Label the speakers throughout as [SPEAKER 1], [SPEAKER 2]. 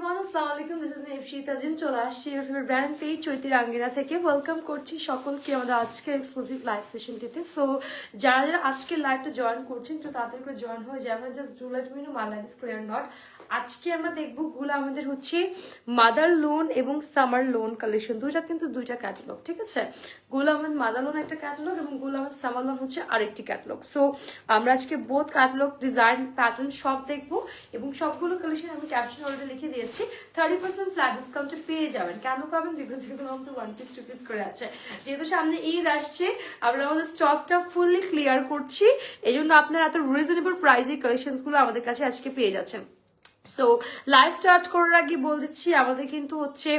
[SPEAKER 1] Everyone, আসসালামু আলাইকুম। This is me ইফশিতা জিন। চলে আসছি ইউর ফেভারিট ব্র্যান্ড পেজ চৈতি রাঙ্গিনা থেকে। ওয়েলকাম করছি সকলকে আমাদের আজকের এক্সক্লুসিভ লাইভ সেশনটিতে। সো যারা যারা আজকের লাইভটা জয়েন করছেন একটু তাড়াতাড়ি করে জয়েন হয়ে যাবেন। Just do let me no my life is clear not. আজকে আমরা দেখবো গুলো আমাদের হচ্ছে মাদার লোন এবং সামার লোন কালেকশন, দুইটা ক্যাটালগ, ঠিক আছে? গুলো আমাদের মাদার লোন একটা ক্যাটালগ এবং গুলো আমাদের সামার লোন হচ্ছে আরেকটি ক্যাটালগ। সো আমরা আজকে বোথ ক্যাটালগ ডিজাইন প্যাটার্ন সব দেখবো এবং সবগুলো কালেকশন আমি ক্যাপশন অলরেডি লিখে দিয়েছি। 30% ফ্ল্যাট ডিসকাউন্টে পেয়ে যাবেন। কেন পাবেন? বিকজ এগুলো আমাদের 1 পিস 2 পিস করে আছে। যেহেতু সামনে ঈদ আসছে, আমরা আমাদের স্টকটা ফুললি ক্লিয়ার করছি, এই জন্য আপনারা এত রিজনেবল প্রাইসে কালেকশনস গুলো আমাদের কাছে আজকে পেয়ে যাচ্ছেন। সো লাইভ স্টার্ট করার আগে বলে দিচ্ছি, আমাদের কিন্তু হচ্ছে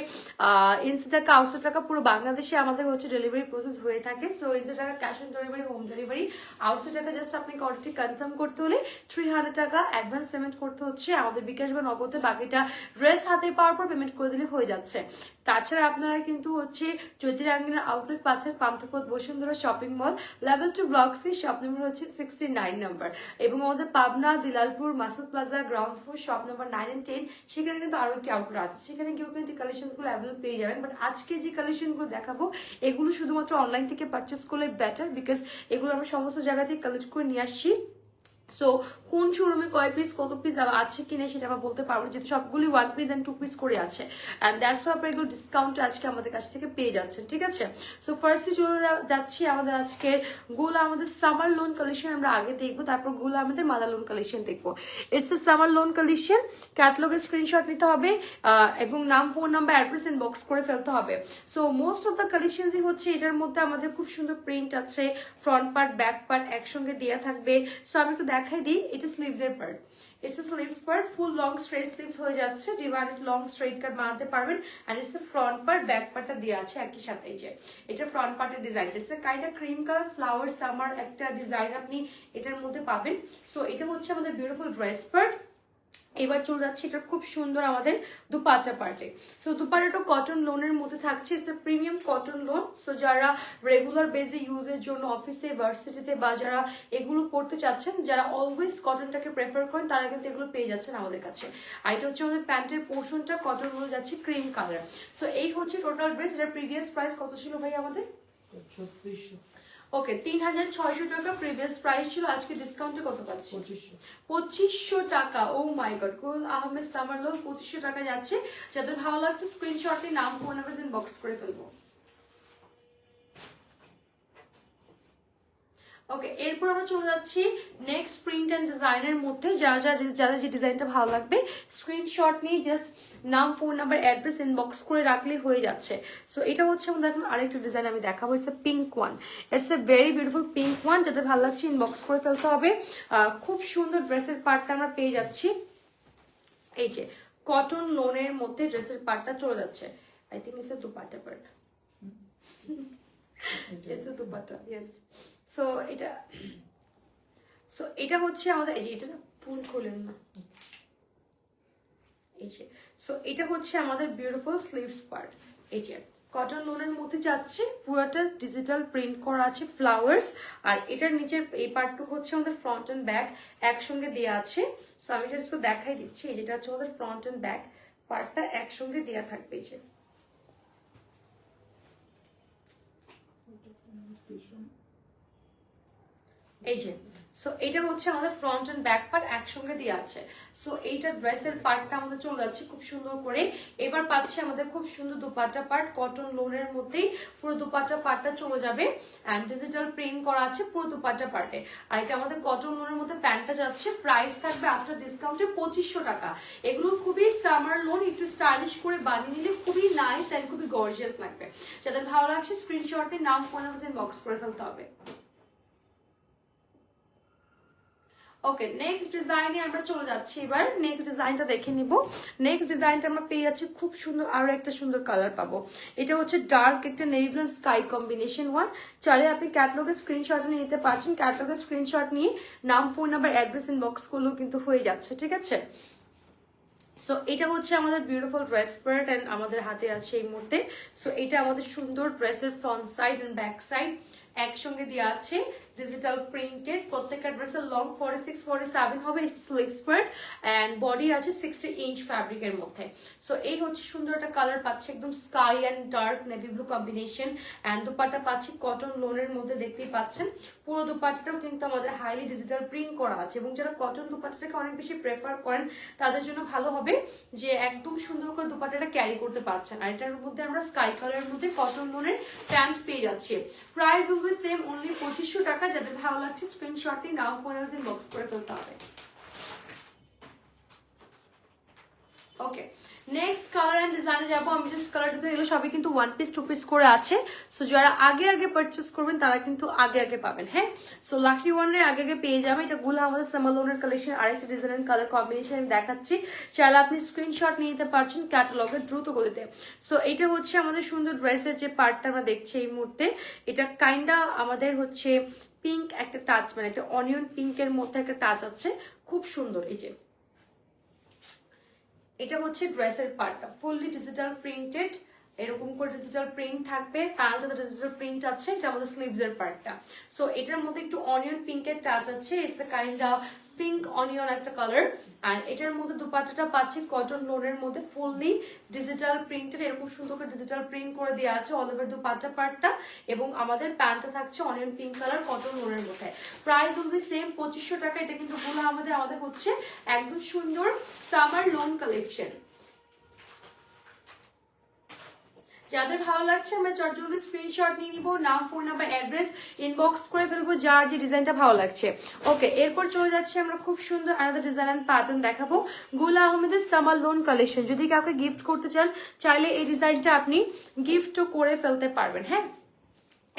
[SPEAKER 1] ইনস্টা টাকা আউটস্টা টাকা পুরো বাংলাদেশে আমাদের হচ্ছে ডেলিভারি প্রসেস হয়ে থাকে। সো ইনস্টা টাকা cash on delivery, home delivery. আউটস্টা টাকা জাস্ট আপনাকে অর্ডারটি কনফার্ম করতে হলে 300 টাকা অ্যাডভান্স পেমেন্ট করতে হচ্ছে আমাদের বিকাশ বা নগদে, বাকিটা ড্রেস হাতে পাওয়ার পর পেমেন্ট করে দিলে হয়ে যাচ্ছে। তাছাড়া আপনারা কিন্তু হচ্ছে চৈতি রাঙ্গিনার আউটলেট পাচ্ছেন Panthapath Bashundhara shopping mall, level 2 block C, shop number হচ্ছে 69 নম্বর। এবং আমাদের Pabna Dilalpur Masud plaza ground floor shop number 9 and 10, সেখানে কিন্তু আরো একটি আউটলেট আছে, সেখানে কেউ কিন্তু কালেকশন গুলো অ্যাভেলেবল পেয়ে যাবেন। বাট আজকে যে কালেকশন গুলো দেখাবো এগুলো শুধুমাত্র অনলাইন থেকে পারচেস করলে বেটার, বিকজ এগুলো আমরা সমস্ত জায়গা থেকে কালেক্ট করে নিয়ে আসছি। সো কোন শোরুমে কয় পিস কত পিস আছে কিনা সেটা আমরা বলতে পারবো, যেহেতু সবগুলি 1 পিস এন্ড 2 পিস করে আছে। এন্ড দ্যাটস ওয়াই আপনারা এগুলো ডিসকাউন্ট আজকে আমাদের কাছ থেকে পেয়ে যাচ্ছেন, ঠিক আছে? সো ফার্স্টে চলে যাচ্ছি আমাদের আজকের গুলো আমাদের সামার লোন কালেকশন আমরা আগে দেখবো, তারপর গুলো আমাদের মাদার লোন কালেকশন দেখবো। It's a summer lawn collection. ক্যাটালগের স্ক্রিনশট নিতে হবে এবং নাম, ফোন নাম্বার, অ্যাড্রেস ইনবক্স করে ফেলতে হবে। সো মোস্ট অফ দ্য কালেকশনই হচ্ছে এটার মধ্যে আমাদের খুব সুন্দর প্রিন্ট আছে, ফ্রন্ট পার্ট ব্যাক পার্ট একসঙ্গে দেওয়া থাকবে। সো আমি একটু দেখাই দিই, এটা স্লিভস এর part, it's a sleeves part, full long straight sleeves হয়ে যাচ্ছে, ডিভাইডেড লং স্ট্রেট কাট বানাতে পারবেন। And it's a front part, back পার্টটা দেওয়া আছে একই সাথে। এই যে এটা ফ্রন্ট পার্টের design, it's a kind of cream colour flower summer একটা ডিজাইন আপনি এটার মধ্যে পাবেন। সো এটা হচ্ছে আমাদের বিউটিফুল ড্রেস পার্ট। এবার চলে যাচ্ছে এটা খুব সুন্দর আমাদের দুপাট্টা পার্টে। সো দুপাট্টাটা কটন লোনের মধ্যে থাকছে, it's a premium cotton loan. So যারা রেগুলার বেসে ইউজের জন্য অফিসে, ভার্সিটিতে বা যারা এগুলো পড়তে চাচ্ছেন, যারা অলওয়েজ কটনটাকে প্রেফার করেন, তারা কিন্তু এগুলো পেয়ে যাচ্ছেন আমাদের কাছে। আর এটা হচ্ছে আমাদের প্যান্টের পোর্শনটা কটন হয়ে যাচ্ছে ক্রিম কালার। সো এই হচ্ছে টোটাল ড্রেস। এটার প্রিভিয়াস প্রাইস কত ছিল ভাই আমাদের?
[SPEAKER 2] 3600।
[SPEAKER 1] ওকে, 3600 টাকা প্রিভিয়াস প্রাইস ছিল, আজকে ডিসকাউন্টে কত পাচ্ছি? 2500 টাকা। ও মাই গড, কুল আহমেদ সামার লোন 2500 টাকা যাচ্ছে। যাদের ভালো লাগছে স্ক্রিনশটে নাম, ফোন নাম্বার ইনবক্স করে ফেলবো। ওকে, এরপর আমরা চলে যাচ্ছি নেক্সট প্রিন্ট এন্ড ডিজাইনের মধ্যে। যারা যে ডিজাইনটা ভালো লাগবে স্ক্রিনশট নিয়ে জাস্ট নাম, ফোন নাম্বার, অ্যাড্রেস ইনবক্স করে রাখলে হয়ে যাচ্ছে। সো এটা হচ্ছে আমাদের এখন আরেকটা ডিজাইন আমি দেখাবো, it's a pink one, it's a very beautiful pink one. যাদের ভালো লাগছে ইনবক্স করে ফেলতে হবে। খুব সুন্দর ড্রেসের পার্টটা আমরা পেয়ে যাচ্ছি। এই যে কটন লোনের মধ্যে ড্রেসের পার্টটা চলে যাচ্ছে। I think it's a dupatta part, it's A dupatta, yes. So এটা হচ্ছে আমাদের, এই যে এটা না ফুল খোলেন না, এই যে। সো এটা হচ্ছে আমাদের বিউটিফুল স্লিভস পার্ট। এই যে কটন লোনের মধ্যে যাচ্ছে, পুরোটা ডিজিটাল প্রিন্ট করা আছে ফ্লাওয়ার্স। আর এটার নিচের এই পার্টটুকু হচ্ছে আমাদের ফ্রন্ট এন্ড ব্যাক একসঙ্গে দেওয়া আছে। সো আমি জাস্ট একটু দেখাই দিচ্ছি, যেটা হচ্ছে আমাদের ফ্রন্ট এন্ড ব্যাক পার্টটা একসঙ্গে দেওয়া থাকবে। এই যে এই যে। সো এটা হচ্ছে আমাদের ফ্রন্ট এন্ড ব্যাক পার্ট একসঙ্গে দিয়ে আছে। সো এইটা ড্রেসের পার্টটা আমাদের চলে যাচ্ছে খুব সুন্দর করে। এবার পাচ্ছি আমাদের খুব সুন্দর দুপাট্টা পার্ট, কটন লোনের মধ্যেই পুরো দুপাট্টা পার্টটা চলে যাবে। এন্ড ডিজিটাল প্রিন্ট করা আছে পুরো দুপাট্টা পার্টে। আর এটা আমাদের কটন লোনের মধ্যে প্যান্টটা যাচ্ছে, প্রাইস থাকবে আফটার ডিসকাউন্টে 2500 টাকা। এগুলো খুবই সামার লোন, একটু স্টাইলিশ করে বানিয়ে নিলে খুবই নাইস এন্ড খুবই গর্জিয়াস লাগবে। যাদের ভালো লাগছে স্ক্রিনশটে নাম, ফোন নাম্বার বক্স করে ফেলতে হবে। ওকে, নেক্সট ডিজাইনে আমরা চলে যাচ্ছি। এবার নেক্সট ডিজাইনটা দেখে নিব। নেক্সট ডিজাইনটা আমরা পেয়ে যাচ্ছি খুব সুন্দর, আরো একটা সুন্দর কালার পাবো। এটা হচ্ছে ডার্ক একটা navy blue sky combination one. চাইলে আপনি ক্যাটালগের স্ক্রিনশট নিয়ে নিতে পারছেন। ক্যাটালগের স্ক্রিনশট নিয়ে নাম, ফোন নাম্বার, অ্যাড্রেস ইনবক্স করলেও কিন্তু হয়ে যাচ্ছে, ঠিক আছে? সো এটা হচ্ছে আমাদের বিউটিফুল ড্রেস পার্ট এন্ড আমাদের হাতে আছে এই মুহূর্তে। সো এটা আমাদের সুন্দর ড্রেসের front side and back side একসঙ্গে দেওয়া আছে ডিজিটাল প্রিন্টেড। প্রত্যেকটা ড্রেসের লং 46-47 হবে, স্লিভ স্কার্ট অ্যান্ড বডি আছে 60 ইঞ্চ ফ্যাব্রিকের মধ্যে। সো এই হচ্ছে সুন্দর একটা কালার পাচ্ছে, একদম sky and dark navy blue combination. And dupatta পাচ্ছি কটন লোনের মধ্যে, দেখতেই পাচ্ছেন পুরো দুপাট্টাটাও কিন্তু আমাদের হাইলি ডিজিটাল প্রিন্ট করা আছে। এবং যারা কটন দুপাট্টাটাকে অনেক বেশি প্রেফার করেন তাদের জন্য ভালো হবে যে একদম সুন্দর করে দুপাট্টাটা ক্যারি করতে পারছেন। আর এটার মধ্যে আমরা স্কাই কালারের মধ্যে কটন লোনের প্যান্ট পেয়ে যাচ্ছি। প্রাইস হবে সেম, অনলি 2500 টাকা। যাদের ভালো লাগছে স্ক্রিনশটটি নাও ফোন ইনবক্স করে ফেলতে হবে। ওকে, নেক্সট কালার এন্ড ডিজাইনে যাবো। আমি জাস্ট কালার ডিজাইন এগুলো সবই কিন্তু 1 পিস 2 পিস করে আছে। সো যারা আগে আগে পারচেস করবেন তারা কিন্তু আগে আগে পাবেন। হ্যাঁ, সো লাকি ওয়ানের আগে আগে পেয়ে যাবেন। এটা গুলো আমাদের সামালোনের কালেকশন, আরেকটা ডিজাইন এন্ড কালার কম্বিনেশন আমি দেখাচ্ছি। চাইলে আপনি স্ক্রিনশট নিয়ে নিতে পারছেন ক্যাটালগের দ্রুত গতিতে। সো এটা হচ্ছে আমাদের সুন্দর ড্রেসের যে পার্টটা আমরা দেখছি এই মুহূর্তে, এটা কাইন্ডা আমাদের হচ্ছে পিঙ্ক একটা টাচ, মানে একটা অনিয়ন পিঙ্কের মধ্যে একটা টাচ আছে, খুব সুন্দর। এই যে এটা হচ্ছে ড্রেসের পার্টটা, ফুললি ডিজিটাল প্রিন্টেড, এরকম করে ডিজিটাল প্রিন্ট থাকবে, প্যান্টটাতে ডিজিটাল প্রিন্ট আছে। এটা আমাদের স্লিভস এর পার্টটা। সো এটার মধ্যে একটু অনিয়ন পিঙ্কের টাচ আছে, it's a kind of pink onion একটা কালার। আর এটার মধ্যে দুপাট্টাটা পাচ্ছি কটন লোনের মধ্যে, ফুললি ডিজিটাল প্রিন্টেড, এরকম সুন্দর করে ডিজিটাল প্রিন্ট করে দেওয়া আছে অল ওভার দুপাট্টা পার্টটা। এবং আমাদের প্যান্টটা থাকছে অনিয়ন পিঙ্ক কালার কটন লোনের মধ্যে। প্রাইস উইল সেম 2500 টাকা। এটা কিন্তু পুরো আমাদের হচ্ছে একদম সুন্দর সামার লোন কালেকশন। যাদের ভালো লাগছে আমরা চটজলদি স্ক্রিনশট নিয়ে নিব, নাম ফোন নাম্বার অ্যাড্রেস ইনবক্স করে ফেলবো যার যে ডিজাইনটা ভালো লাগছে। ওকে, এরপর চলে যাচ্ছি আমরা খুব সুন্দর আলাদা ডিজাইন এন্ড প্যাটার্ন দেখাবো, গুলা আহমেদের সামার লোন কালেকশন। যদি কাউকে গিফট করতে চান চাইলে এই ডিজাইনটা আপনি গিফটও করে ফেলতে পারবেন। হ্যাঁ,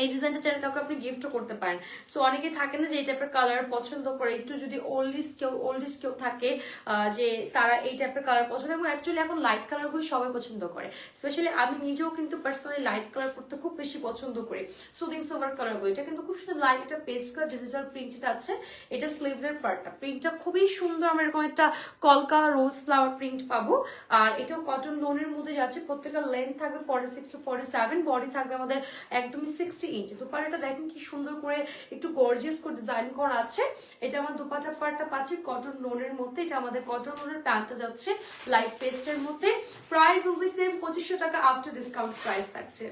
[SPEAKER 1] এই ডিজাইনটা চাইলে কাউকে আপনি গিফটও করতে পারেন। সো অনেকে থাকে না যে এই টাইপের কালার পছন্দ করে, একটু যদি ওল্ডিস কেউ থাকে যে তারা এই টাইপের কালার পছন্দ, এবং অ্যাকচুয়ালি এখন লাইট কালারগুলো সবাই পছন্দ করে। স্পেশালি আমি নিজেও কিন্তু পার্সোনালি লাইট কালার পড়তে খুব বেশি পছন্দ করি, সুদিং সোভার কালারগুলো। এটা কিন্তু খুব সুন্দর লাইট, এটা পেস্ট কালার ডিজিটাল প্রিন্টেড আছে। এটা স্লিভস এর পার্টটা, প্রিন্টটা খুবই সুন্দর, আমরা এরকম একটা কলকা রোজ ফ্লাওয়ার প্রিন্ট পাবো। আর এটাও কটন লোনের মধ্যে যাচ্ছে। প্রত্যেকটা লেন্থ থাকবে 46-47, বডি থাকবে আমাদের একদমই 60 ইঞ্চ। দুপাট্টাটা দেখেন কি সুন্দর করে একটু গর্জিয়াস করে ডিজাইন করা আছে। এটা আমার দুপাট্টা পার্টটা পাচ্ছি কটন লোনের মধ্যে। এটা আমাদের কটন লোনের প্যান্টটা যাচ্ছে লাইট পেস্টের মধ্যে। প্রাইস উইল বি সেম 2500 টাকা আফটার ডিসকাউন্ট প্রাইস থাকছে।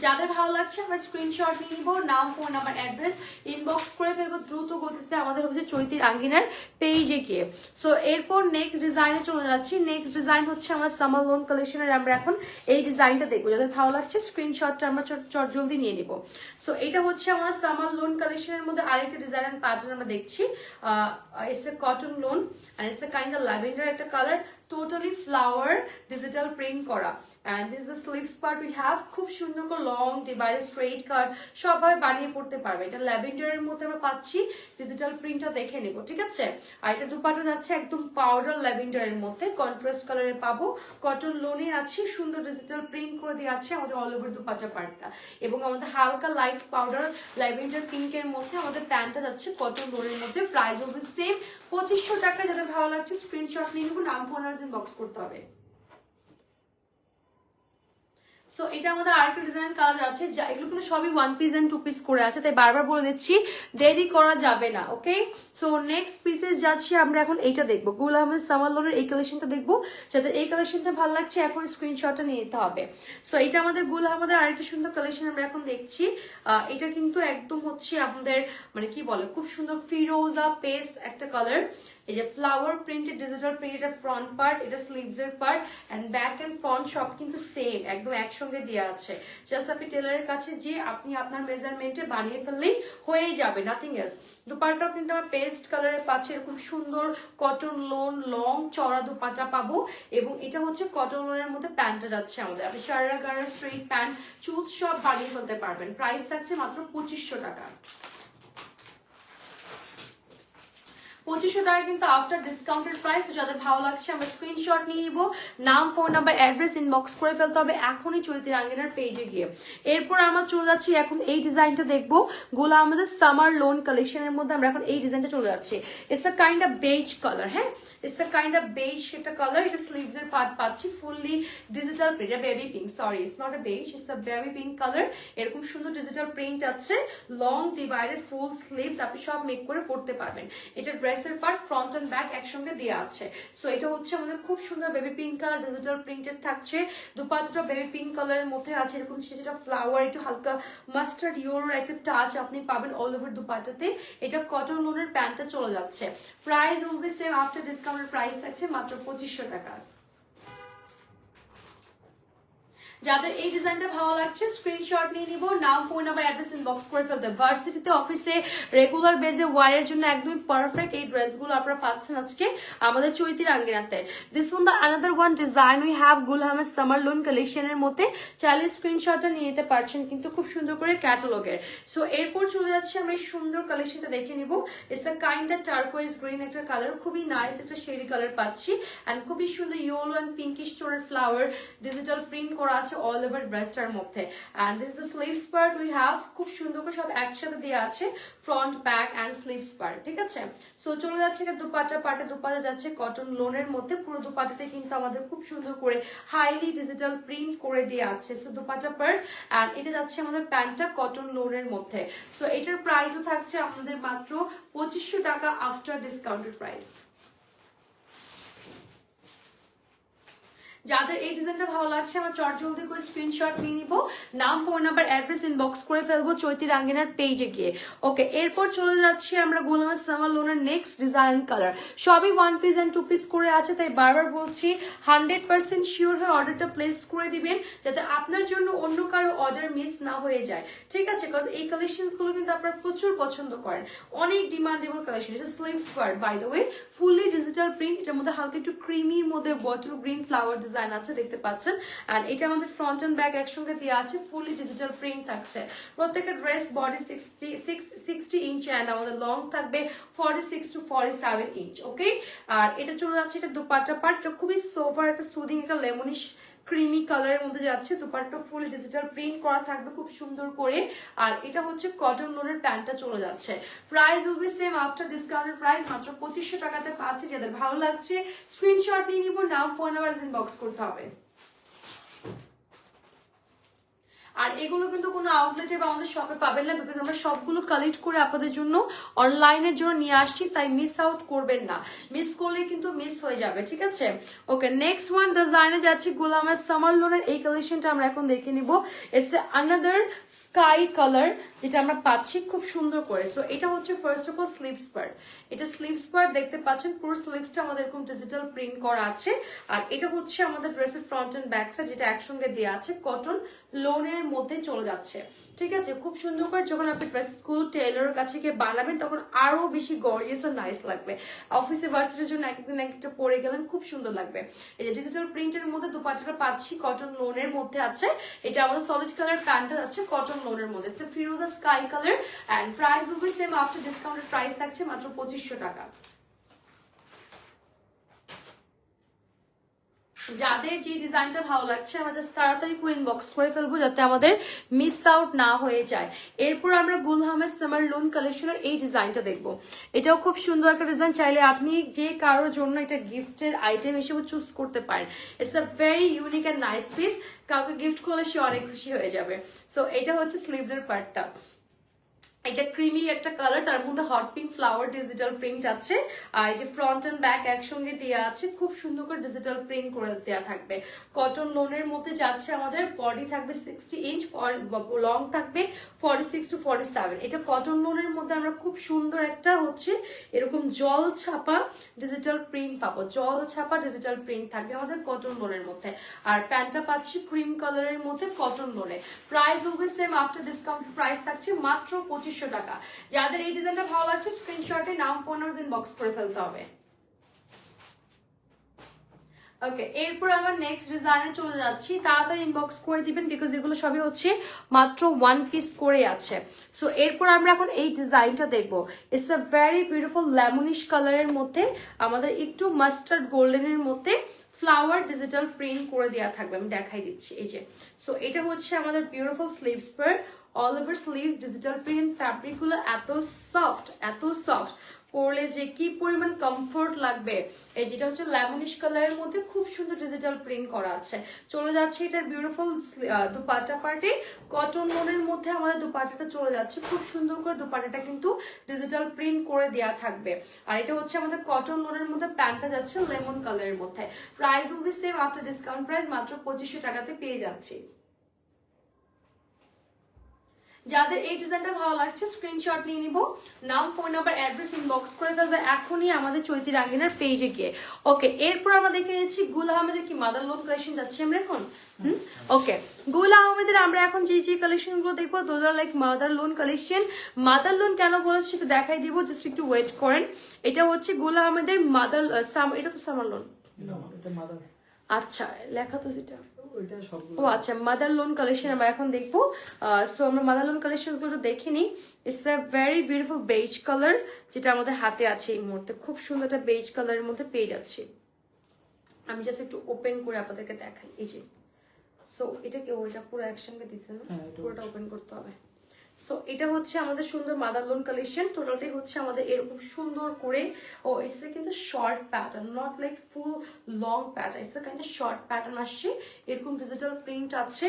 [SPEAKER 1] যাদের ভালো লাগছে আমরা স্ক্রিনশট নিয়ে নিব, নাম ফোন নাম্বার অ্যাড্রেস ইনবক্স করে ফেলবো দ্রুত গতিতে আমাদের হচ্ছে চৈতির আঙ্গিনার পেজে গিয়ে। সো এরপর নেক্সট ডিজাইনে চলে যাচ্ছি। নেক্সট ডিজাইন হচ্ছে আমার সামার লোন কালেকশনের। আমরা এখন এই ডিজাইনটা দেখবো, যাদের ভালো লাগছে স্ক্রিনশটটা আমরা চট জলদি নিয়ে নিব। সো এটা হচ্ছে আমার সামার লোন কালেকশনের মধ্যে আরেকটা ডিজাইন এন্ড প্যাটার্ন আমরা দেখছি। It's a cotton loan and it's a kind of lavender একটা colour, totally flower digital print করা। and this is the sleeves part we have, খুব সুন্দর করে লং ডিভাইডেড স্ট্রেইট কাট সবভাবে বানিয়ে পড়তে পারবে। এটা ল্যাভেন্ডারের মধ্যে আমরা পাচ্ছি, ডিজিটাল প্রিন্টটা দেখে নেব, ঠিক আছে। আর এটা দুপাট্টা যাচ্ছে একদম পাউডার ল্যাভেন্ডারের মধ্যে, কন্ট্রাস্ট কালারে পাবো, কটন লোনে আছে, সুন্দর ডিজিটাল প্রিন্ট করে দিয়ে আছে আমাদের অল ওভার দুপাট্টা পার্টটা। এবং আমাদের হালকা লাইট পাউডার ল্যাভেন্ডার পিঙ্কের মধ্যে আমাদের প্যান্টটা যাচ্ছে কটন লোনের মধ্যে। প্রাইস হবে সেম 2500 টাকা। যাদের ভালো লাগছে স্ক্রিনশট নিয়ে নেবো, নাম ফোন আর ইনবক্স করতে হবে। সো এটা আমাদের আরেকটা ডিজাইন কালার আছে, এগুলো কিন্তু সবই 1 পিস এন্ড 2 পিস করে আছে, তাই বারবার বলে দিচ্ছি দেরি করা যাবে না। ওকে, সো নেক্সট পিসেস যাচ্ছি আমরা এখন। এইটা দেখবো, গুল আহমেদ সামার লোনের এই কালেকশনটা দেখবো। যাদের এই কালেকশনটা ভালো লাগছে এখন স্ক্রিনশটটা নিয়ে নিতে হবে। সো এটা আমাদের গুল আহমেদের আরেকটা সুন্দর কালেকশন আমরা এখন দেখছি। এটা কিন্তু একদম হচ্ছে আমাদের মানে কি বলে, খুব সুন্দর ফিরোজা পেস্ট একটা কালার। এই যে ফ্লাওয়ার প্রিন্টেড ডিজিটাল প্রিন্ট, এটা ফ্রন্ট পার্ট, এটা স্লিভস এর part, and back and front সব কিন্তু সেম, একদম একসঙ্গে দেওয়া আছে। জাস্ট আপনি টেলারের কাছে যে আপনি আপনার মেজারমেন্টে বানিয়ে ফেললেই হয়ে যাবে, নাথিং এলস। দুপাট্টাও কিন্তু আমরা পেস্ট কালারের পাচ্ছি, এরকম সুন্দর কটন লোন লং চড়া দুপাট্টা পাবো। এবং এটা হচ্ছে কটন লোনের মধ্যে প্যান্টটা যাচ্ছে আমাদের, আপনি সারা গাড়া স্ট্রেইট প্যান্ট চুজ সব বানিয়ে ফেলতে পারবেন। প্রাইস থাকছে মাত্র 2500 টাকা। 2500 টাকা কিন্তু আফটার ডিসকাউন্টেড প্রাইস। যাদের ভালো লাগছে আমরা স্ক্রিনশট নিয়ে নিব, নাম ফোন নাম্বার অ্যাড্রেস ইনবক্স করে ফেলতে হবে এখনই চৈতি রাঙ্গিনার পেজে গিয়ে। এরপর আমরা চলে যাচ্ছি এখন এই ডিজাইনটা দেখবো, গুলো আমাদের সামার লোন কালেকশনের মধ্যে আমরা এখন এই ডিজাইনটা চলে যাচ্ছি। It's a kind of beige colour, হ্যাঁ it's a kind of beige একটা কালার। এটা স্লিভস এর পার্ট পাচ্ছি fully digital print, baby pink, sorry it's not a beige, it's a baby pink colour. এরকম সুন্দর ডিজিটাল প্রিন্ট আছে, long divided full sleeves, আপনি সব মেক করে পড়তে পারবেন। এটা ড্রেসের পার্ট ফ্রন্ট এন্ড ব্যাক একসঙ্গে দেওয়া আছে। সো এটা হচ্ছে আমাদের খুব সুন্দর baby pink colour digital printed থাকছে। দুপাট্টাটা বেবি পিঙ্ক কালারের মধ্যে আছে, এরকম ছোট ফ্লাওয়ার, একটু হালকা মাস্টার্ড ইয়োর একটা টাচ আপনি পাবেন অল ওভার দুপাট্টাতে। এটা কটন লোনের প্যান্টটা চলে যাচ্ছে। Price will be same after ডিসকাউন্টের প্রাইস থাকছে মাত্র 2500 টাকা। যাদের এই ডিজাইনটা ভালো লাগছে স্ক্রিনশট নিয়ে নিব, নাম ফোন নাম্বার অ্যাড্রেস ইনবক্স করে ফেলতে। ভার্সিটিতে অফিসে রেগুলার বেজে ওয়ারের জন্য একদমই পারফেক্ট এই ড্রেসগুলো আপনারা পাচ্ছেন আজকে আমাদের চৈতি রাঙ্গিনাতে। This one the another one design we have গুলহামের সামার লোন কালেকশনের মধ্যে, চাইলে স্ক্রিনশটটা নিয়ে নিতে পারছেন কিন্তু খুব সুন্দর করে ক্যাটালগের। সো এরপর চলে যাচ্ছে আমরা এই সুন্দর কালেকশনটা দেখে নিব। It's a kind of turquoise green একটা কালার, খুবই নাইস একটা শেডি কালার পাচ্ছি এন্ড খুবই সুন্দর ইয়েলো এন্ড পিঙ্কিশ টোনের ফ্লাওয়ার ডিজিটাল প্রিন্ট করা আছে অল ওভার ড্রেসটার মধ্যে। And this the sleeves part we have, খুব সুন্দর করে সব একসাথে দেওয়া আছে, front back and sleeves part, ঠিক আছে। সো চলে যাচ্ছে এটা দুপাট্টা পার্টে, দুপাট্টা যাচ্ছে কটন লোনের মধ্যে, পুরো দুপাট্টাতে কিন্তু আমাদের খুব সুন্দর করে হাইলি ডিজিটাল প্রিন্ট করে দেওয়া আছে। সো দুপাট্টা পার্ট এন্ড এটা যাচ্ছে আমাদের প্যান্টটা কটন লোনের মধ্যে। সো এটার প্রাইসও থাকছে আমাদের মাত্র 2500 টাকা আফটার ডিসকাউন্টেড প্রাইস। যাদের এই ডিজাইনটা ভালো লাগছে আমার চট জলদি করে স্ক্রিনশট নিয়ে নিব, নাম ফোন নাম্বার অ্যাড্রেস ইনবক্স করে ফেলবো চৈতি রাঙ্গিনার পেজে গিয়ে। ওকে এরপর চলে যাচ্ছি আমরা গুলহামের সামার লোনের নেক্সট ডিজাইন কালার। সবই 1 পিস এন্ড 2 পিস করে আছে, তাই বারবার বলছি 100% শিওর হয়ে অর্ডারটা প্লেস করে দিবেন যাতে আপনার জন্য অন্য কারো অর্ডার মিস না হয়ে যায়, ঠিক আছে। বিকজ এই কালেকশনস গুলো কিন্তু আপনারা প্রচুর পছন্দ করেন, অনেক ডিমান্ডেবল কালেকশন। এটা sleeves part by the way, fully digital print, এটার মধ্যে হালকা একটু ক্রিমির মধ্যে বটল গ্রিন ফ্লাওয়ার ডিজাইন আছে দেখতে পাচ্ছেন। আর এটা আমাদের ফ্রন্ট এন্ড ব্যাক একসঙ্গে দেওয়া আছে, ফুলি ডিজিটাল প্রিন্ট থাকছে। প্রত্যেকটা ড্রেস বডি 60 ইঞ্চ এন্ড আমাদের লং থাকবে 46 to 47 ইঞ্চ, ওকে। আর এটা চলে যাচ্ছে এটা দুপাট্টা পার্ট, খুবই সোফার একটা সুদিং একটা লেমনিশ ক্রিমি কালারের মধ্যে যাচ্ছে। দুপাট্টা ফুল ডিজিটাল প্রিন্ট করা থাকবে খুব সুন্দর করে। আর এটা হচ্ছে কটন লোনের প্যান্টটা চলে যাচ্ছে। Price will be same after discounted price, মাত্র 2500 টাকাতে পাচ্ছে। যাদের ভালো লাগছে স্ক্রিনশট নিয়ে নিব, নাম ফোন নাম্বার ইনবক্স করতে হবে। আর এগুলো কিন্তু কোনো আউটলেটে বা আমাদের শপে পাবেন না, বিকজ আমরা সবগুলো কালেক্ট করে আপনাদের জন্য অনলাইনের জন্য নিয়ে আসছি, তাই মিস আউট করবেন না, মিস করলে কিন্তু মিস হয়ে যাবে, ঠিক আছে। ওকে নেক্সট ওয়ান ডিজাইনে যাচ্ছি গুলহামের সামার লোনের এই কালেকশনটা আমরা এখন দেখে নিব। ইটস আনাদার স্কাই কালার যেটা আমরা পাচ্ছি খুব সুন্দর করে। সো এটা হচ্ছে first of all sleeves part, এটা স্লিভস পার্ট দেখতে পাচ্ছেন, পুরো স্লিভসটা আমাদের এরকম ডিজিটাল প্রিন্ট করা আছে। আর এটা হচ্ছে আমাদের ড্রেসের ফ্রন্ট এন্ড ব্যাক সাইড, যেটা একসঙ্গে দেওয়া আছে কটন লোনের মধ্যে চলে যাচ্ছে, ঠিক আছে। খুব সুন্দর করে যখন আপনি ড্রেসগুলো টেইলরের কাছে গিয়ে বানাবেন তখন আরো বেশি গর্জিয়াস আর নাইস লাগবে। অফিসে ভার্সিটির জন্য একদিন একটা পরে গেলেন খুব সুন্দর লাগবে। এই যে ডিজিটাল প্রিন্টের মধ্যে দুপাট্টাটা পাচ্ছি কটন লোনের মধ্যে আছে। এটা আমাদের সলিড কালার প্যান্টটা আছে কটন লোনের মধ্যে, ফিরোজা sky colour. And price will be same after discounted price থাকছে মাত্র 2500 টাকা। যাদের যে ডিজাইনটা ভালো লাগছে আমরা জাস্ট তাড়াতাড়ি করে ইনবক্স করে ফেলবো যাতে আমাদের মিস আউট না হয়ে যায়। এরপর আমরা গুলহামের সামার লোন কালেকশনের এই ডিজাইনটা দেখবো। এটাও খুব সুন্দর একটা ডিজাইন, চাইলে আপনি যে কারোর জন্য এটা গিফটের আইটেম হিসেবে চুজ করতে পারেন। It's a very unique and nice piece, কাউকে গিফট করলে সে অনেক খুশি হয়ে যাবে। সো এটা হচ্ছে স্লিভস এর পার্টটা, এটা ক্রিমি একটা কালার, তার মধ্যে hot pink flower digital print আছে। আর এই যে ফ্রন্ট এন্ড ব্যাক একসঙ্গে দেওয়া আছে, খুব সুন্দর করে ডিজিটাল প্রিন্ট করে দেওয়া থাকবে। কটন লোনের মধ্যে যাচ্ছে আমাদের, বডি থাকবে 60 ইঞ্চ, লং থাকবে 46 to 47। এটা কটন লোনের মধ্যে আমরা খুব সুন্দর একটা হচ্ছে এরকম জল ছাপা ডিজিটাল প্রিন্ট পাবো, জল ছাপা ডিজিটাল প্রিন্ট থাকবে আমাদের কটন লোনের মধ্যে। আর প্যান্টটা পাচ্ছি ক্রিম কালারের মধ্যে কটন লোনে। Price will be same after discount price থাকছে মাত্র 2500 টাকা। যাদের এই ডিজাইনটা ভালো লাগছে স্ক্রিনশটে নাম ফোন নাম্বার ইনবক্স করে ফেলতে হবে। ওকে, এরপর আমরা নেক্সট ডিজাইনে চলে যাচ্ছি। তাড়াতাড়ি ইনবক্স করে দিবেন বিকজ এগুলো সবই হচ্ছে মাত্র ওয়ান পিস করে আছে। সো এরপর আমরা এখন এই ডিজাইনটা দেখবো। It's a very beautiful lemonish কালারের মধ্যে আমাদের একটু মাস্টার্ড গোল্ডেনের মধ্যে ফ্লাওয়ার ডিজিটাল প্রিন্ট করে দেওয়া থাকবে। আমি দেখাই দিচ্ছি, এই যে। সো এটা হচ্ছে আমাদের বিউটিফুল স্লিভস পার, all over sleeves digital print. Fabric গুলো এত সফট, এত সফট, পরলে যে কি পরিমাণ কমফোর্ট লাগবে। এই যেটা হচ্ছে লেমনিশ কালারের মধ্যে খুব সুন্দর ডিজিটাল প্রিন্ট করা আছে। চলে যাচ্ছে এটার বিউটিফুল দুপাট্টা পার্টে, কটন লোনের মধ্যে আমাদের দুপাট্টাটা চলে যাচ্ছে। খুব সুন্দর করে দুপাট্টাটা কিন্তু ডিজিটাল প্রিন্ট করে দেওয়া থাকবে। আর এটা হচ্ছে আমাদের কটন লোনের মধ্যে, প্যান্টটা যাচ্ছে লেমন কালারের মধ্যে। Price will be same after discount price, মাত্র 2500 টাকাতে পেয়ে যাচ্ছি। যাদের এই ডিজাইনটা ভালো লাগছে স্ক্রিনশট নিয়ে নিব, নাম, ফোন নাম্বার, অ্যাড্রেস ইনবক্স করে ফেলবে এখনই আমাদের চৈতি রাঙ্গিনার পেজে গিয়ে। ওকে, এরপর আমরা দেখে নিচ্ছি গুল আহমেদের কি মাদার লোন কালেকশন যাচ্ছি আমরা এখন। ওকে, গুল আহমেদের আমরা এখন যে যে কালেকশন গুলো দেখবো those are like mother lawn collection. Mother loan কেন বলেছি সেটা দেখাই দিব, জাস্ট একটু ওয়েট করেন। এটা হচ্ছে গুল আহমেদের মাদার, এটা তো সামার লোন, আচ্ছা লেখা তো যেটা, ও আচ্ছা মাদার লোন কালেকশন আমরা এখন দেখবো। সো আমরা মাদার লোন কালেকশন গুলো দেখে নিই। It's a very beautiful beige colour, যেটা আমাদের হাতে আছে এই মুহূর্তে। খুব সুন্দর একটা বেজ কালারের মধ্যে পেয়ে যাচ্ছি। আমি জাস্ট একটু ওপেন করে আপনাদেরকে দেখাই, এই যে। সো এটা কি ওইটা পুরো একসঙ্গে দিচ্ছে না, পুরোটা ওপেন করতে হবে। সো এটা হচ্ছে আমাদের সুন্দর মাদার লোন কালেকশন। টোটালটাই হচ্ছে আমাদের এরকম সুন্দর করে, ও ইটস কিন্তু short pattern, not like full long pattern, it's kind of short pattern আসছে। এরকম ডিজিটাল প্রিন্ট আছে,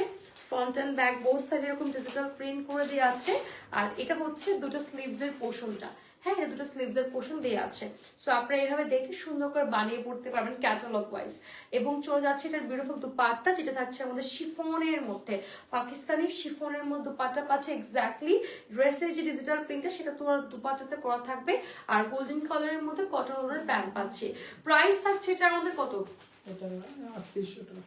[SPEAKER 1] front and back both side এরকম ডিজিটাল প্রিন্ট করে দেওয়া আছে। আর এটা হচ্ছে দুটো স্লিভস এর পোর্শনটা, হ্যাঁ এটা দুটো স্লিভস এর পোর্শন দেওয়া আছে। সো আপনারা এইভাবে দেখে সুন্দর করে বানিয়ে পড়তে পারবেন ক্যাটালগ ওয়াইজ। এবং চলে যাচ্ছে এটার বিউটিফুল দুপাট্টা, যেটা থাকছে আমাদের শিফনের মধ্যে, পাকিস্তানি শিফনের মধ্যে দুপাট্টা পাচ্ছে। এক্স্যাক্টলি ড্রেসের যে ডিজিটাল প্রিন্টটা সেটা তো দুপাট্টাতে করা থাকবে। আর গোল্ডেন কালারের মধ্যে কটন ওনার প্যান্ট পাচ্ছে। প্রাইস থাকছে এটা আমাদের কত,
[SPEAKER 2] এটা 3800 টাকা।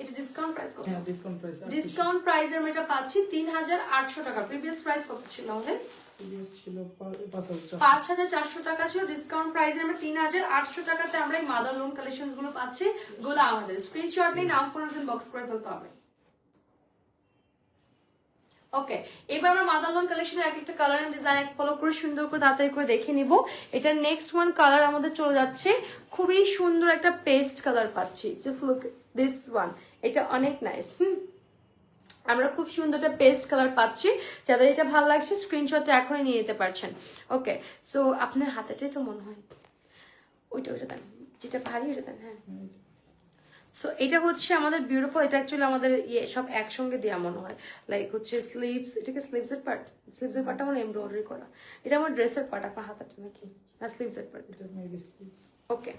[SPEAKER 1] এটা ডিসকাউন্ট প্রাইস কত?
[SPEAKER 2] হ্যাঁ ডিসকাউন্ট প্রাইস,
[SPEAKER 1] ডিসকাউন্ট প্রাইসে আমরা এটা পাচ্ছি 3800 টাকা। প্রিভিয়াস প্রাইস কত ছিল আমাদের?
[SPEAKER 2] প্রিভিয়াস ছিল
[SPEAKER 1] 5400 টাকা ছিল। ডিসকাউন্ট প্রাইসে আমরা 3800 টাকাতে আমরা এই মাদার লোন কালেকশনস গুলো পাচ্ছি। গুলো আমাদের স্ক্রিনশট নিয়ে নাম ফোন বক্স করে ফেলতে হবে। ওকে, এবার আমরা মাদার লোন কালেকশনের এক একটা কালার এন্ড ডিজাইন ফলো করে সুন্দর করে তাড়াতাড়ি করে দেখে নিব। এটা নেক্সট ওয়ান কালার আমাদের চলে যাচ্ছে, খুবই সুন্দর একটা পেস্ট কালার পাচ্ছি। জাস্ট লুক দিস ওয়ান, এটা অনেক নাইস। আমরা খুব সুন্দর একটা পেস্ট কালার পাচ্ছি। যাদের এটা ভালো লাগছে স্ক্রিনশটটা এখনই নিয়ে নিতে পারছেন। ওকে, সো আপনার হাতেটাই তো মনে হয় ওইটা দেন, যেটা ভারী ওটা দেন। হ্যাঁ, সো এটা হচ্ছে আমাদের বিউটিফুল। এটা অ্যাকচুয়ালি আমাদের ইয়ে সব একসঙ্গে দেওয়া মনে হয়, লাইক হচ্ছে স্লিভস, এটাকে স্লিভসের পার্ট, স্লিভসের পার্টটা আমার এমব্রয়ডারি করা। এটা আমার ড্রেসের পার্ট, আপনার হাতাটা নাকি না স্লিভসের পার্ট? ওকে,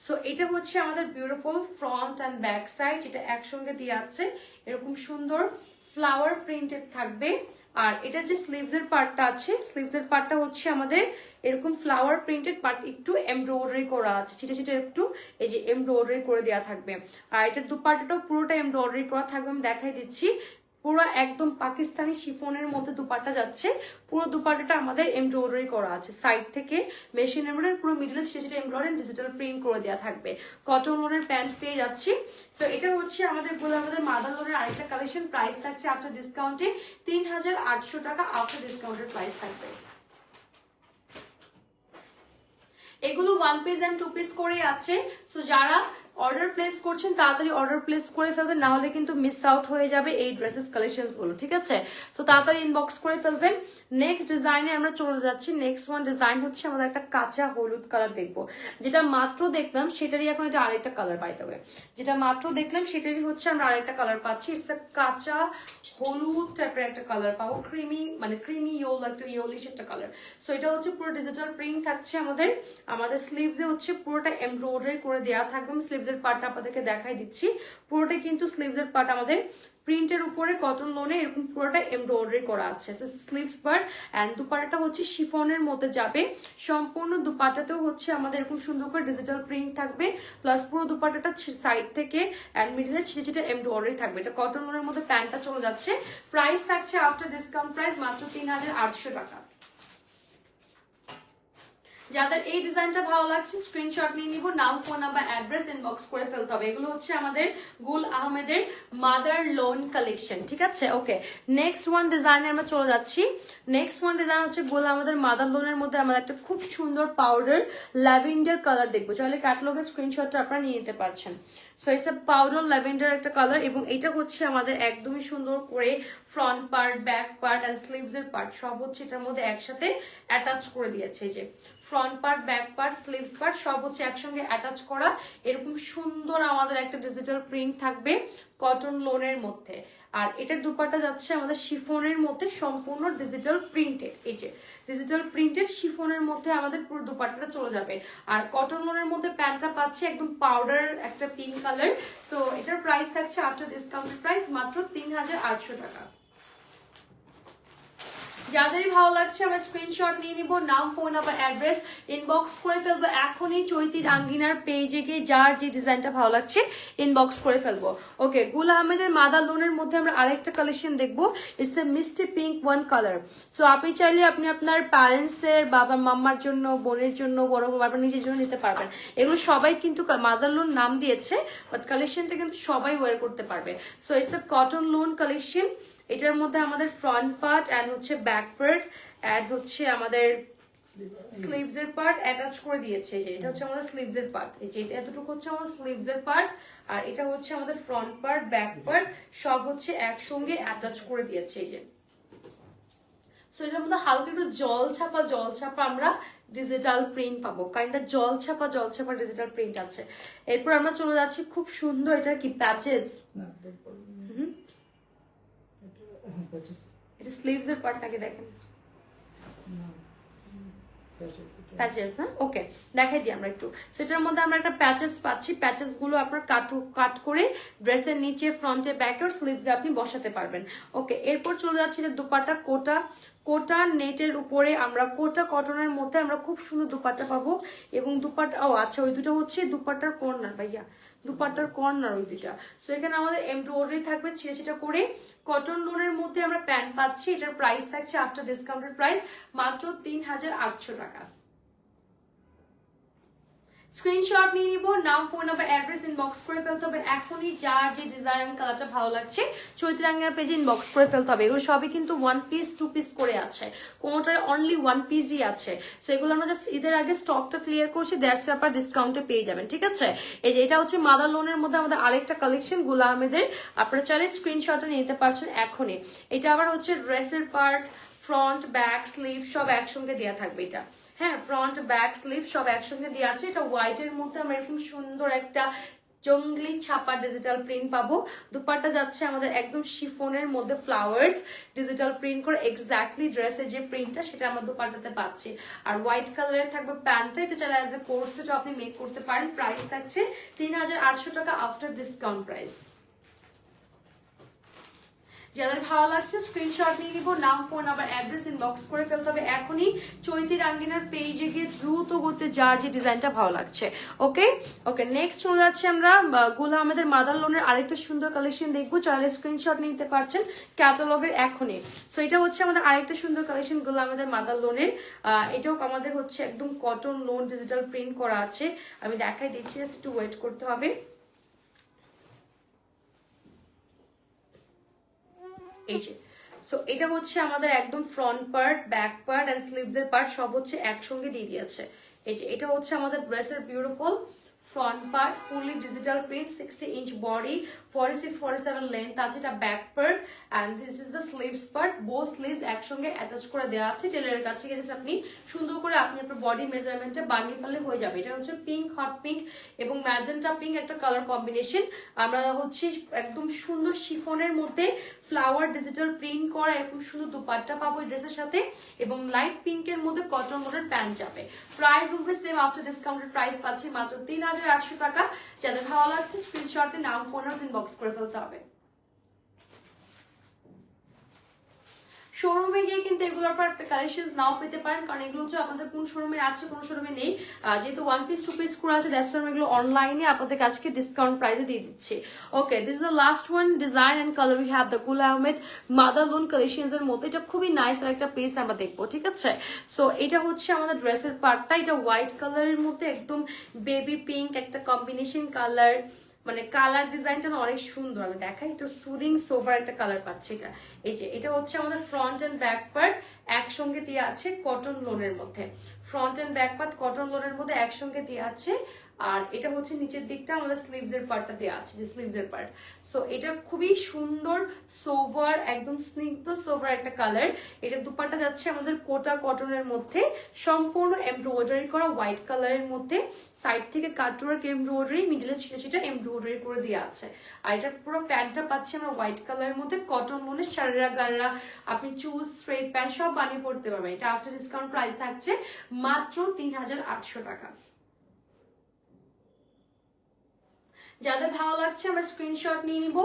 [SPEAKER 1] সো এটা হচ্ছে আমাদের beautiful front and back side, যেটা একসঙ্গে দিয়ে আছে। এরকম সুন্দর ফ্লাওয়ার প্রিন্টেড থাকবে। আর এটা যে স্লিভস এর পার্টটা আছে, স্লিভস এর পার্টটা হচ্ছে আমাদের এরকম ফ্লাওয়ার প্রিন্টেড, বাট একটু এমব্রয়ডারি করা আছে, ছিটে ছিটে একটু এই যে এমব্রয়ডারি করে দেওয়া থাকবে। আর এটার দুপাট্টাটাও পুরোটা এমব্রয়ডারি করা থাকবে। আমি দেখাই দিচ্ছি, পুরো একদম পাকিস্তানি শিফনের মধ্যে দুপাট্টা যাচ্ছে। পুরো দুপাট্টাটা আমাদের এমব্রয়ডারি করা আছে, সাইড থেকে মেশিন এমব্রয়ডারি, পুরো মিডলে সেটা এমব্রয়ডারি ডিজিটাল প্রিন্ট করে দেওয়া থাকবে। কটন লোনের প্যান্ট পেয়ে যাচ্ছি। সো এটা হচ্ছে আমাদের মাদার লোনের আরেকটা কালেকশন। প্রাইস থাকছে আফটার ডিসকাউন্টে 3800 টাকা। আফটার ডিসকাউন্টের প্রাইস থাকবে। এগুলো 1 পিস এন্ড 2 পিস করে আছে। সো যারা অর্ডার প্লেস করছেন তাড়াতাড়ি অর্ডার প্লেস করে ফেলবেন, না হলে কিন্তু মিস আউট হয়ে যাবে এই ড্রেসেস কালেকশনস গুলো, ঠিক আছে? তো তাড়াতাড়ি ইনবক্স করে ফেলবেন। নেক্সট ডিজাইনে আমরা চলে যাচ্ছি। নেক্সট ওয়ান ডিজাইন হচ্ছে আমাদের একটা কাঁচা হলুদ কালার দেখবো। যেটা মাত্র দেখলাম সেটারই এখন এটা আরেকটা কালার পাই তবে, যেটা মাত্র দেখলাম সেটারই হচ্ছে আমরা আরেকটা কালার পাচ্ছি। ইটস কাঁচা হলুদ টাইপের একটা কালার পাবো, ক্রিমি মানে ক্রিমি ইয়েলো, একটা ইয়েলিশ একটা কালার। সো এটা হচ্ছে পুরো ডিজিটাল প্রিন্ট থাকছে আমাদের স্লিভসে হচ্ছে পুরোটা এমব্রয়ডারি করে দেওয়া থাকবে। আমি স্লিভসের পার্টটা আপনাদেরকে দেখাই দিচ্ছি। পুরোটা কিন্তু স্লিভসের পার্ট আমাদের প্রিন্টের উপরে কটন লোনে এরকম পুরোটা এমব্রয়ডারি করা আছে। সো স্লিভস পার্ট এন্ড দুপাট্টাটা হচ্ছে শিফনের মধ্যে যাবে। সম্পূর্ণ দুপাট্টাতেও হচ্ছে আমাদের এরকম সুন্দর করে ডিজিটাল প্রিন্ট থাকবে, প্লাস পুরো দুপাট্টাটা সাইড থেকে এন্ড মিডলে ছিটে ছিটে এমব্রয়ডারি থাকবে। এটা কটন লোনের মধ্যে প্যান্টটা চলে যাচ্ছে। প্রাইস থাকছে আফটার ডিসকাউন্ট প্রাইস মাত্র 3800 টাকা। যাদের এই ডিজাইনটা ভালো লাগছে স্ক্রিনশট নিয়ে নিব, নাম ফোন নাম্বার অ্যাড্রেস ইনবক্স করে ফেলতে হবে। এগুলো হচ্ছে আমাদের গুল আহমেদের মাদার লোন কালেকশন, ঠিক আছে। ওকে, নেক্সট ওয়ান ডিজাইনে আমরা চলে যাচ্ছি। নেক্সট ওয়ান ডিজাইন হচ্ছে গুল আহমেদের মাদার লোনের মধ্যে আমাদের একটা খুব সুন্দর পাউডার ল্যাভেন্ডার কালার দেখবো। চাইলে ক্যাটালগের স্ক্রিনশটটা আপনারা নিয়ে নিতে পারছেন। So it's a powder lavender একটা কালার, এবং এটা হচ্ছে আমাদের একদমই সুন্দর করে front part, back part and sleeves এর পার্ট সব হচ্ছে এটার মধ্যে একসাথে অ্যাটাচ করে দিয়েছে। যে front part, back part, sleeves part সব হচ্ছে একসঙ্গে অ্যাটাচ করা। এরকম সুন্দর আমাদের একটা ডিজিটাল প্রিন্ট থাকবে কটন লোনের মধ্যে। আর এটার দুপাট্টা যাচ্ছে আমাদের শিফনের মধ্যে সম্পূর্ণ ডিজিটাল প্রিন্টেড। এই যে ডিজিটাল প্রিন্টেড শিফনের মধ্যে আমাদের পুরো দুপাট্টাটা চলে যাবে। আর কটন লোনের মধ্যে প্যান্টটা পাচ্ছে একদম পাউডার একটা পিঙ্ক কালার। সো এটার প্রাইস থাকছে আফটার ডিসকাউন্টেড প্রাইস মাত্র 3800 টাকা। যাদেরই ভালো লাগছে আমরা স্ক্রিনশট নিয়ে নিব, নাম ফোন নাম্বার অ্যাড্রেস ইনবক্স করে ফেলবো এখনই চৈতির আঙ্গিনার পেজে গিয়ে। যার যে ডিজাইনটা ভালো লাগছে ইনবক্স করে ফেলবো। ওকে, গুল আহমেদের মাদার লোনের মধ্যে আমরা আরেকটা কালেকশন দেখবো। ইটস এ মিষ্টি পিঙ্ক ওয়ান কালার। সো আপনি চাইলে আপনি আপনার প্যারেন্টস এর, বাবা মাম্মার জন্য, বোনের জন্য, বড় বাবা নিজের জন্য নিতে পারবেন। এগুলো সবাই কিন্তু মাদার লোন নাম দিয়েছে, বাট কালেকশনটা কিন্তু সবাই ওয়ার করতে পারবে। So it's a cotton loan collection. এটার মধ্যে আমাদের ফ্রন্ট পার্ট অ্যান্ড হচ্ছে ব্যাক পার্ট অ্যাড হচ্ছে আমাদের স্লিভস এর পার্ট অ্যাটাচ করে দিয়েছে। যে এটা হচ্ছে আমাদের স্লিভস এর পার্ট, এই যে এটা এতটুকু হচ্ছে আমাদের স্লিভস এর পার্ট, আর এটা হচ্ছে আমাদের ফ্রন্ট পার্ট, ব্যাক পার্ট সব হচ্ছে একসঙ্গে অ্যাটাচ করে দিয়েছে। এই যে সো এটার মধ্যে হালকা একটু জল ছাপা আমরা ডিজিটাল প্রিন্ট পাবো। কাইন্ডটা জল ছাপা ডিজিটাল প্রিন্ট আছে। এরপর আমরা চলে যাচ্ছি খুব সুন্দর, এটা কি প্যাচেস, এটা স্লিভস এর পার্ট নাকি দেখেন, প্যাচেস না? ওকে, দেখাই দিই আমরা একটু। সেটার মধ্যে আমরা একটা প্যাচেস পাচ্ছি। প্যাচেস গুলো আপনার কাট করে ড্রেসের নিচে, ফ্রন্টে, ব্যাকে আর স্লিভসে আপনি বসাতে পারবেন। ওকে, এরপর চলে যাচ্ছে দুপাট্টা কোটা নেটের উপরে আমরা কোটা কটনের মধ্যে আমরা খুব সুন্দর দুপাট্টা পাবো। এবং দুপাট্টা, ও আচ্ছা, ওই দুটো হচ্ছে দুপাট্টার কর্নার ভাইয়া, দুপাট্টার কর্নার ওই দুটা। সো এখানে আমাদের এমব্রয়ডারি থাকবে ছিটা করে। কটন লোনের মধ্যে আমরা প্যান্ট পাচ্ছি। এটার প্রাইস থাকছে আফটার ডিসকাউন্টেড প্রাইস মাত্র 3800 টাকা। স্ক্রিনশট নিয়ে নিব, নাম ফোন নাম্বার অ্যাড্রেস ইনবক্স করে ফেলতে হবে এখনই। যার যে ডিজাইন কালারটা ভালো লাগছে চৈত্র আঙ্গিনার পেজে ইনবক্স করে ফেলতে হবে। এগুলো সবই কিন্তু 1 পিস 2 পিস করে আছে, কোনোটায় অনলি 1 পিসই আছে। সো এগুলো আমরা জাস্ট ঈদের আগে স্টকটা ক্লিয়ার করছি, দ্যাটস আপনার ডিসকাউন্টে পেয়ে যাবেন, ঠিক আছে। এই যে এটা হচ্ছে মাদার লোনের মধ্যে আমাদের আরেকটা কালেকশন গুল আহমেদের। আপনারা চাইলে স্ক্রিনশটটা নিতে পারছেন এখনই। এটা আবার হচ্ছে ড্রেসের পার্ট, ফ্রন্ট, ব্যাক, স্লিভ সব একসঙ্গে দেওয়া থাকবে। এটা হ্যাঁ, ফ্রন্ট, ব্যাক, স্লিভ সব একসঙ্গে দেওয়া আছে। এটা হোয়াইটের মধ্যে আমরা এরকম সুন্দর একটা জঙ্গলি ছাপা ডিজিটাল প্রিন্ট পাবো। দুপাট্টা যাচ্ছে আমাদের একদম শিফনের মধ্যে ফ্লাওয়ার্স ডিজিটাল প্রিন্ট করে, এক্স্যাক্টলি ড্রেসের যে প্রিন্টটা সেটা আমরা দুপাট্টাতে পাচ্ছি। আর হোয়াইট কালারের থাকবে প্যান্টটা। এটা চাইলে অ্যাজ এ কোর্সেটও আপনি মেক করতে পারেন। প্রাইস থাকছে 3800 টাকা আফটার ডিসকাউন্ট প্রাইস। যাদের ভালো লাগছে স্ক্রিনশট নিয়ে নিব, নাম ফোন নাম্বার অ্যাড্রেস ইনবক্স করে ফেলতে হবে এখনই চৈতির আঙ্গিনার পেজে গিয়ে দ্রুত গতিতে যার যে ডিজাইনটা ভালো লাগছে। ওকে ওকে, নেক্সট চলে যাচ্ছে আমরা গুল আহমেদের মাদার লোনের আরেকটা সুন্দর কালেকশন দেখবো। চাইলে স্ক্রিনশট নিতে পারছেন ক্যাটালগের এখনই। সো এটা হচ্ছে আমাদের আরেকটা সুন্দর কালেকশন গুল আহমেদের মাদার লোনের। এটাও আমাদের হচ্ছে একদম কটন লোন ডিজিটাল প্রিন্ট করা আছে। আমি দেখাই দিচ্ছি, একটু ওয়েট করতে হবে। এই যে সো এটা হচ্ছে আমাদের একদম front part, back part and sleeves এর পার্ট সব হচ্ছে একসঙ্গে দিয়ে দিয়েছে। এই যে এটা হচ্ছে আমাদের ড্রেসের beautiful front part, fully digital print, 60 inch body, 46-47 length আছে। এটা back part and this is the sleeves part. Both sleeves একসঙ্গে অ্যাটাচ করে দেওয়া আছে। টেলারের কাছে গেছে আপনি সুন্দর করে আপনি আপনার বডি মেজারমেন্টে বানিয়ে ফেললে হয়ে যাবে। এটা হচ্ছে পিঙ্ক, হট পিঙ্ক এবং ম্যাজেন্টা পিঙ্ক একটা কালার কম্বিনেশন। আমরা হচ্ছে একদম সুন্দর শিফনের মধ্যে ফ্লাওয়ার ডিজিটাল প্রিন্ট করা এরকম সুন্দর দুপাট্টা পাবো এই ড্রেসের সাথে, এবং লাইট পিঙ্কের মধ্যে কটন মোডের প্যান্ট যাবে। Price will same after discounted price পাচ্ছি মাত্র 3800 টাকা। যাদের ভালো লাগছে স্ক্রিনশটে নাম ফোন ইনবক্স করে ফেলতে হবে। শোরুমে গিয়ে কিন্তু এগুলোর পর কালেকশন নাও পেতে পারেন, কারণ এগুলো হচ্ছে আপনাদের কোন শোরুমে আছে কোন শোরুমে নেই। যেহেতু 1 পিস 2 পিস করে আছে, দ্যাটস ওয়াই এগুলো অনলাইনে আপনাদের আজকে ডিসকাউন্ট প্রাইসে দিয়ে দিচ্ছি। Okay, this is the last one design and colour we have the Gul Ahmed mother loan collections এর মধ্যে। এটা খুবই নাইস আর একটা পিস আমরা দেখবো, ঠিক আছে। সো এটা হচ্ছে আমাদের ড্রেসের পার্টটা, এটা হোয়াইট কালারের মধ্যে একদম বেবি পিঙ্ক একটা কম্বিনেশন কালার, মানে কালার ডিজাইনটা না অনেক সুন্দর। আমি দেখাই, একটু সুদিং সোভার একটা কালার পাচ্ছি এটা। এই যে এটা হচ্ছে আমাদের ফ্রন্ট এন্ড ব্যাক পার্ট একসঙ্গে দিয়ে আছে কটন লোনের মধ্যে, front end back part cotton লোনের মধ্যে একসঙ্গে দিয়ে আছে। আর এটা হচ্ছে নিচের দিকটা আমাদের স্লিভস এর পার্টটা দেওয়া আছে, যে স্লিভস এর পার্ট। সো এটা খুবই সুন্দর সোভার, একদম স্নিগ্ধ সোভার একটা কালার। এটা দুপাট্টা যাচ্ছে আমাদের কোটা কটনের মধ্যে, সম্পূর্ণ এমব্রয়ডারি করা হোয়াইট কালারের মধ্যে, সাইড থেকে কাটওয়ার্ক এমব্রয়ডারি, মিডলে ছিটা ছিটা এমব্রয়ডারি করে দেওয়া আছে। আর এটা পুরো প্যান্টটা পাচ্ছি আমরা হোয়াইট কালারের মধ্যে, কটন লোনের শাড়িরা গাড়রা আপনি চুজ স্ট্রেট প্যান্ট সব বানিয়ে পড়তে পারবেন। এটা আফটার ডিসকাউন্ট প্রাইস থাকছে মাত্র 3800 টাকা। যাদের ভালো লাগছে আমরা স্ক্রিনশট নিয়ে নিব,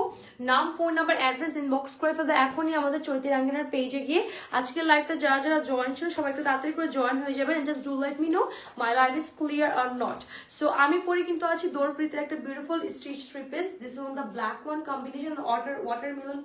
[SPEAKER 1] নাম ফোন নাম্বার অ্যাড্রেস ইনবক্স করে ফেলবে এখনই আমাদের চৈতি রাঙ্গিনার পেজে গিয়ে। আজকের লাইভটা যারা যারা জয়েন ছিল সবাই একটু তাড়াতাড়ি করে জয়েন হয়ে যাবেন, just do let me no my live is clear or not. So আমি পরে কিন্তু আছি দোরপ্রীতের একটা beautiful stitch three piece, this is on the black one combination watermelon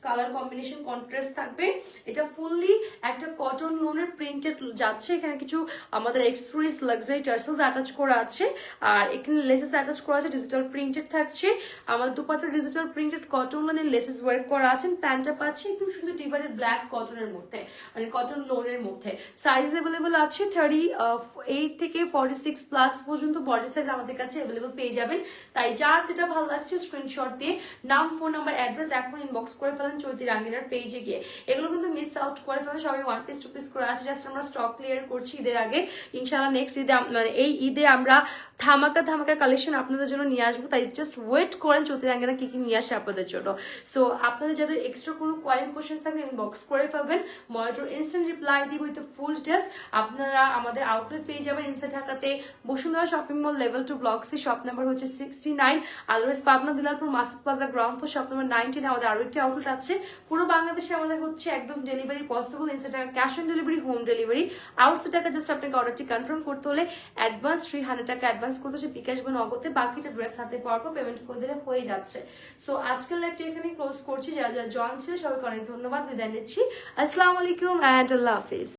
[SPEAKER 1] colour combination contrast থাকবে। এটা ফুললি একটা কটন লোনের প্রিন্টেড যাচ্ছে, এখানে কিছু আমাদের এক্সট্রিজ লাক্সারি টার্সেলস অ্যাটাচ করা আছে, আর এখানে লেসেস অ্যাটাচ করা আছে, ডিজিটাল প্রিন্টেড থাকছে। আমার দুপাট্টা ডিজিটাল প্রিন্টেড কটন লোনের লেসেস ওয়ার্ক করা আছে। প্যান্টটা পাচ্ছি একটু সুন্দর ডিভাইডেড ব্ল্যাক কটনের মধ্যে, মানে কটন লোনের মধ্যে। সাইজ অ্যাভেলেবল আছে 38 থেকে 46 প্লাস পর্যন্ত বডি সাইজ আমাদের কাছে অ্যাভেলেবল পেয়ে যাবেন। তাই যার যেটা ভালো লাগছে স্ক্রিনশট দিয়ে নাম ফোন নাম্বার অ্যাড্রেস এখন ইনবক্স করে ফেলেন চৈতি রাঙ্গিনার পেজে গিয়ে। এগুলো কিন্তু মিস আউট করে ফেলেন, সবাই 1 পিস 2 পিস করে আছে, জাস্ট আমরা স্টক ক্লিয়ার করছি ঈদের আগে। ইনশাআল্লাহ নেক্সট ঈদে মানে এই ঈদে আমরা ধামাকা কালেকশন আপনাদের জন্য নিয়ে আসবো, তাই জাস্ট ওয়েট করেন চৈতি রাঙ্গিনা কি কি নিয়ে আসে আপনাদের জন্য। সো আপনাদের যাদের এক্সট্রা কোনো কোয়েশ্চেন থাকলে ইনবক্স করে ফেলবেন, মনিটর ইনস্ট্যান্ট রিপ্লাই দিব উইথ ফুল ডিটেলস। আপনারা আমাদের আউটলেট পেয়ে যাবেন ইনসাইড ঢাকাতে Bashundhara shopping mall level 2 block C, shop number হচ্ছে 69। Otherwise Pabna Dinarpur Masud plaza ground floor shop number 19 আমাদের আরো একটি আউটলেট আছে। পুরো বাংলাদেশে আমাদের হচ্ছে একদম ডেলিভারি পসিবল, ইনসাইড টাকা cash on delivery, home delivery. Outside টাকা জাস্ট আপনাকে অর্ডারটি কনফার্ম করতে হলে অ্যাডভান্স 300 টাকা অ্যাডভান্স করতে হচ্ছে বিকাশ বা নগদে, বাকিটা ড্রেস হাতে পাওয়ার পর পেমেন্ট করে দিলে হয়ে যাচ্ছে। সো আজকের লাইভটি এখানে ক্লোজ করছি, যারা যারা জয়েন ছিল সবাইকে অনেক ধন্যবাদ, বিদায় নিচ্ছি। আসসালামু আলাইকুম এন্ড আল্লাহ হাফিজ।